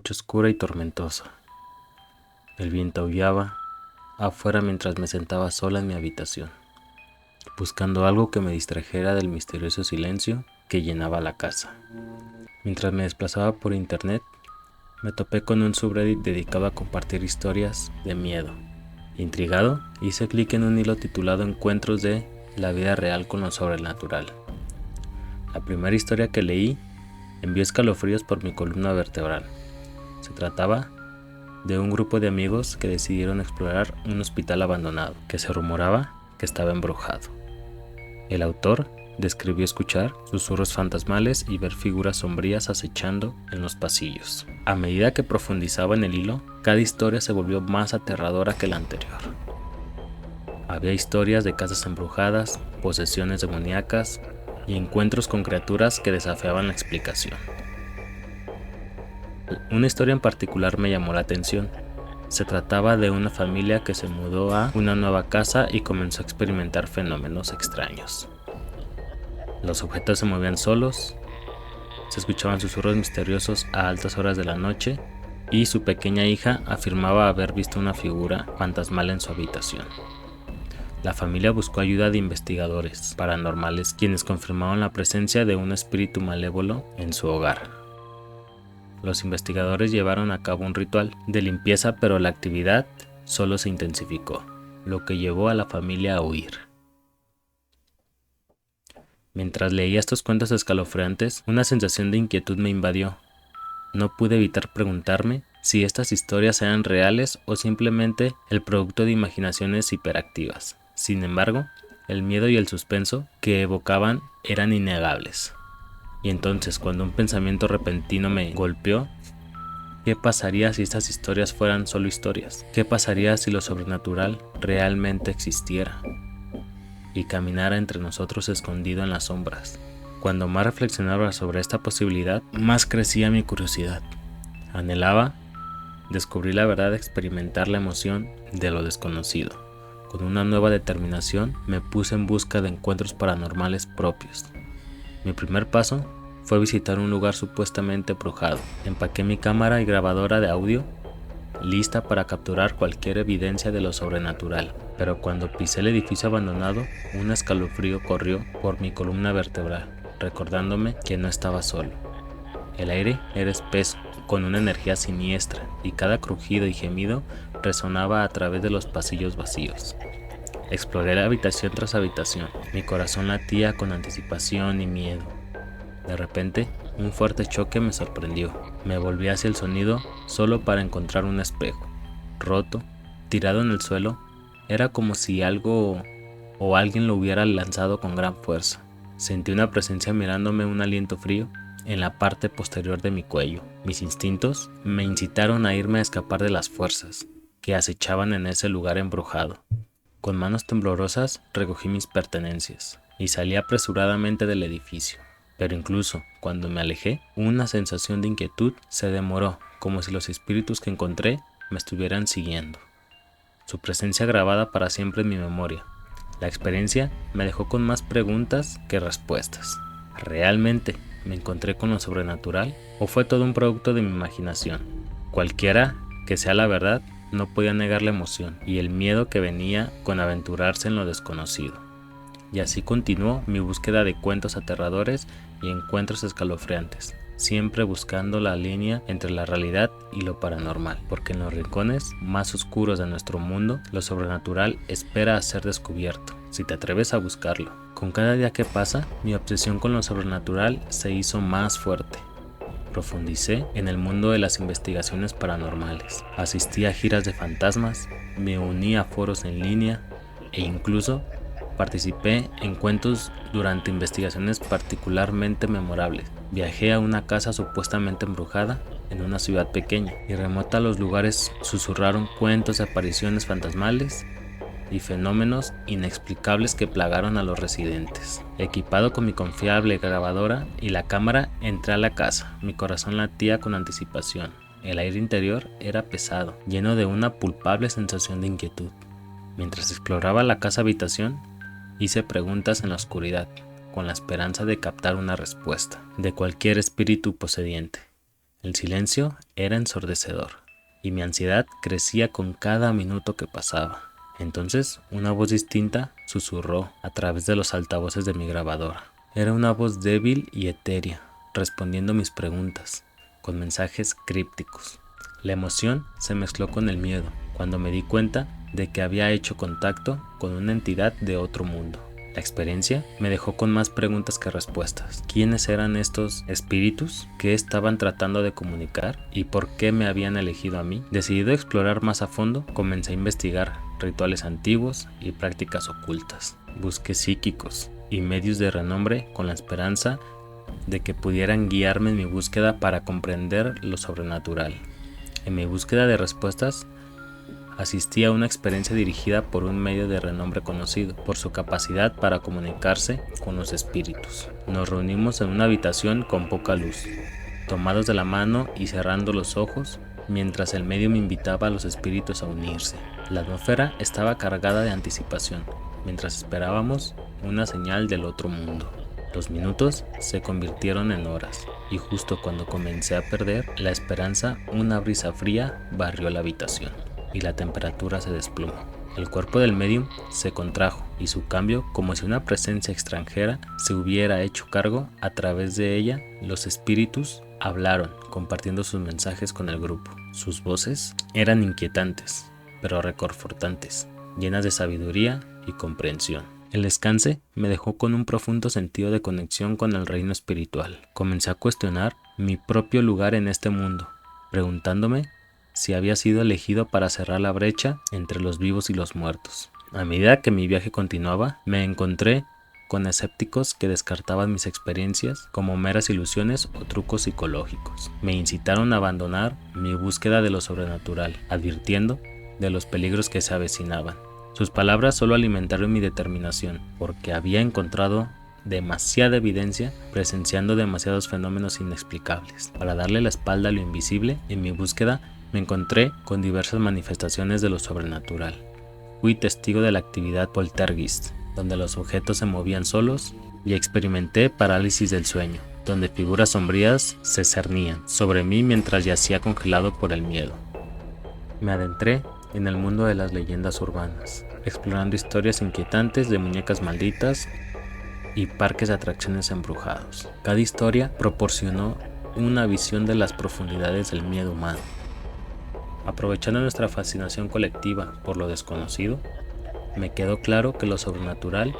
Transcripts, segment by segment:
noche oscura y tormentosa. El viento aullaba afuera mientras me sentaba sola en mi habitación, buscando algo que me distrajera del misterioso silencio que llenaba la casa. Mientras me desplazaba por internet, me topé con un subreddit dedicado a compartir historias de miedo. Intrigado, hice clic en un hilo titulado Encuentros de la vida real con lo sobrenatural. La primera historia que leí envió escalofríos por mi columna vertebral. Se trataba de un grupo de amigos que decidieron explorar un hospital abandonado que se rumoraba que estaba embrujado. El autor describió escuchar susurros fantasmales y ver figuras sombrías acechando en los pasillos. A medida que profundizaba en el hilo, cada historia se volvió más aterradora que la anterior. Había historias de casas embrujadas, posesiones demoníacas y encuentros con criaturas que desafiaban la explicación. Una historia en particular me llamó la atención. Se trataba de una familia que se mudó a una nueva casa y comenzó a experimentar fenómenos extraños. Los objetos se movían solos, se escuchaban susurros misteriosos a altas horas de la noche y su pequeña hija afirmaba haber visto una figura fantasmal en su habitación. La familia buscó ayuda de investigadores paranormales quienes confirmaron la presencia de un espíritu malévolo en su hogar. Los investigadores llevaron a cabo un ritual de limpieza, pero la actividad solo se intensificó, lo que llevó a la familia a huir. Mientras leía estos cuentos escalofriantes, una sensación de inquietud me invadió. No pude evitar preguntarme si estas historias eran reales o simplemente el producto de imaginaciones hiperactivas. Sin embargo, el miedo y el suspenso que evocaban eran innegables. Y entonces, cuando un pensamiento repentino me golpeó, ¿qué pasaría si estas historias fueran solo historias? ¿Qué pasaría si lo sobrenatural realmente existiera y caminara entre nosotros escondido en las sombras? Cuando más reflexionaba sobre esta posibilidad, más crecía mi curiosidad. Anhelaba descubrir la verdad, experimentar la emoción de lo desconocido. Con una nueva determinación, me puse en busca de encuentros paranormales propios. Mi primer paso fue visitar un lugar supuestamente embrujado. Empaqué mi cámara y grabadora de audio, lista para capturar cualquier evidencia de lo sobrenatural. Pero cuando pisé el edificio abandonado, un escalofrío corrió por mi columna vertebral, recordándome que no estaba solo. El aire era espeso, con una energía siniestra, y cada crujido y gemido resonaba a través de los pasillos vacíos. Exploré la habitación tras habitación. Mi corazón latía con anticipación y miedo. De repente, un fuerte choque me sorprendió. Me volví hacia el sonido solo para encontrar un espejo, roto, tirado en el suelo. Era como si algo o alguien lo hubiera lanzado con gran fuerza. Sentí una presencia mirándome, un aliento frío en la parte posterior de mi cuello. Mis instintos me incitaron a irme a escapar de las fuerzas que acechaban en ese lugar embrujado. Con manos temblorosas recogí mis pertenencias y salí apresuradamente del edificio. Pero incluso cuando me alejé, una sensación de inquietud se demoró, como si los espíritus que encontré me estuvieran siguiendo. Su presencia grabada para siempre en mi memoria. La experiencia me dejó con más preguntas que respuestas. ¿Realmente me encontré con lo sobrenatural o fue todo un producto de mi imaginación? Cualquiera que sea la verdad, no podía negar la emoción y el miedo que venía con aventurarse en lo desconocido. Y así continuó mi búsqueda de cuentos aterradores y encuentros escalofriantes, siempre buscando la línea entre la realidad y lo paranormal, porque en los rincones más oscuros de nuestro mundo, lo sobrenatural espera a ser descubierto, si te atreves a buscarlo. Con cada día que pasa, mi obsesión con lo sobrenatural se hizo más fuerte. Profundicé en el mundo de las investigaciones paranormales, asistí a giras de fantasmas, me uní a foros en línea e incluso participé en cuentos durante investigaciones particularmente memorables. Viajé a una casa supuestamente embrujada en una ciudad pequeña y remota. Los lugares susurraron cuentos de apariciones fantasmales y fenómenos inexplicables que plagaron a los residentes. Equipado con mi confiable grabadora y la cámara, entré a la casa. Mi corazón latía con anticipación. El aire interior era pesado, lleno de una culpable sensación de inquietud. Mientras exploraba la casa habitación, hice preguntas en la oscuridad, con la esperanza de captar una respuesta de cualquier espíritu posediente. El silencio era ensordecedor y mi ansiedad crecía con cada minuto que pasaba. Entonces, una voz distinta susurró a través de los altavoces de mi grabadora. Era una voz débil y etérea, respondiendo mis preguntas, con mensajes crípticos. La emoción se mezcló con el miedo, cuando me di cuenta de que había hecho contacto con una entidad de otro mundo. La experiencia me dejó con más preguntas que respuestas. ¿Quiénes eran estos espíritus? ¿Qué estaban tratando de comunicar? ¿Y por qué me habían elegido a mí? Decidido a explorar más a fondo, comencé a investigar rituales antiguos y prácticas ocultas. Busqué psíquicos y medios de renombre con la esperanza de que pudieran guiarme en mi búsqueda para comprender lo sobrenatural. En mi búsqueda de respuestas, asistí a una experiencia dirigida por un medio de renombre conocido por su capacidad para comunicarse con los espíritus. Nos reunimos en una habitación con poca luz, tomados de la mano y cerrando los ojos, mientras el medium invitaba a los espíritus a unirse. La atmósfera estaba cargada de anticipación, mientras esperábamos una señal del otro mundo. Los minutos se convirtieron en horas, y justo cuando comencé a perder la esperanza, una brisa fría barrió la habitación y la temperatura se desplomó. El cuerpo del medium se contrajo y su cambio, como si una presencia extranjera se hubiera hecho cargo a través de ella, los espíritus hablaron, compartiendo sus mensajes con el grupo. Sus voces eran inquietantes, pero reconfortantes, llenas de sabiduría y comprensión. El descanse me dejó con un profundo sentido de conexión con el reino espiritual. Comencé a cuestionar mi propio lugar en este mundo, preguntándome si había sido elegido para cerrar la brecha entre los vivos y los muertos. A medida que mi viaje continuaba, me encontré con escépticos que descartaban mis experiencias como meras ilusiones o trucos psicológicos. Me incitaron a abandonar mi búsqueda de lo sobrenatural, advirtiendo de los peligros que se avecinaban. Sus palabras solo alimentaron mi determinación, porque había encontrado demasiada evidencia presenciando demasiados fenómenos inexplicables. Para darle la espalda a lo invisible, en mi búsqueda me encontré con diversas manifestaciones de lo sobrenatural. Fui testigo de la actividad poltergeist, donde los objetos se movían solos, y experimenté parálisis del sueño, donde figuras sombrías se cernían sobre mí mientras yacía congelado por el miedo. Me adentré en el mundo de las leyendas urbanas, explorando historias inquietantes de muñecas malditas y parques de atracciones embrujados. Cada historia proporcionó una visión de las profundidades del miedo humano. Aprovechando nuestra fascinación colectiva por lo desconocido, me quedó claro que lo sobrenatural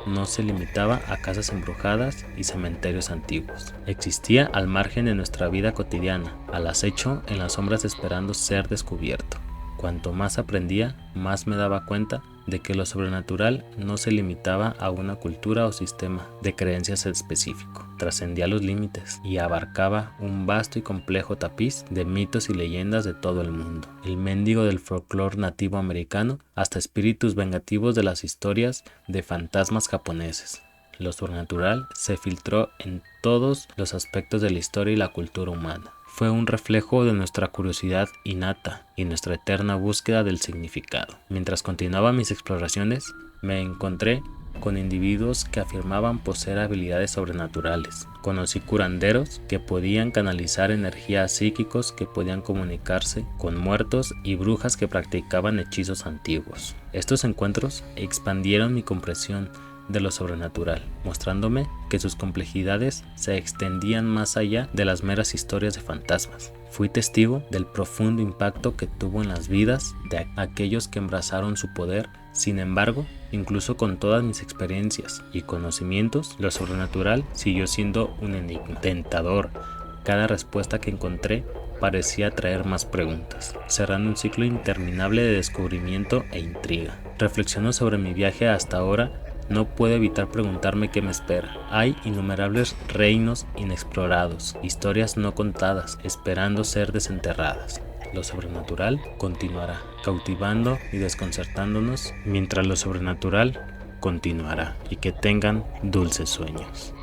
no se limitaba a casas embrujadas y cementerios antiguos. Existía al margen de nuestra vida cotidiana, al acecho en las sombras esperando ser descubierto. Cuanto más aprendía, más me daba cuenta de que lo sobrenatural no se limitaba a una cultura o sistema de creencias específico. Trascendía los límites y abarcaba un vasto y complejo tapiz de mitos y leyendas de todo el mundo. El mendigo del folclore nativo americano hasta espíritus vengativos de las historias de fantasmas japoneses. Lo sobrenatural se filtró en todos los aspectos de la historia y la cultura humana. Fue un reflejo de nuestra curiosidad innata y nuestra eterna búsqueda del significado. Mientras continuaba mis exploraciones, me encontré con individuos que afirmaban poseer habilidades sobrenaturales. Conocí curanderos que podían canalizar energías psíquicos que podían comunicarse con muertos y brujas que practicaban hechizos antiguos. Estos encuentros expandieron mi comprensión de lo sobrenatural, mostrándome que sus complejidades se extendían más allá de las meras historias de fantasmas. Fui testigo del profundo impacto que tuvo en las vidas de aquellos que embrazaron su poder. Sin embargo, incluso con todas mis experiencias y conocimientos, lo sobrenatural siguió siendo un enigma tentador. Cada respuesta que encontré parecía traer más preguntas, cerrando un ciclo interminable de descubrimiento e intriga. Reflexiono sobre mi viaje hasta ahora. No puedo evitar preguntarme qué me espera. Hay innumerables reinos inexplorados, historias no contadas, esperando ser desenterradas. Lo sobrenatural continuará, cautivando y desconcertándonos, mientras lo sobrenatural continuará. Y que tengan dulces sueños.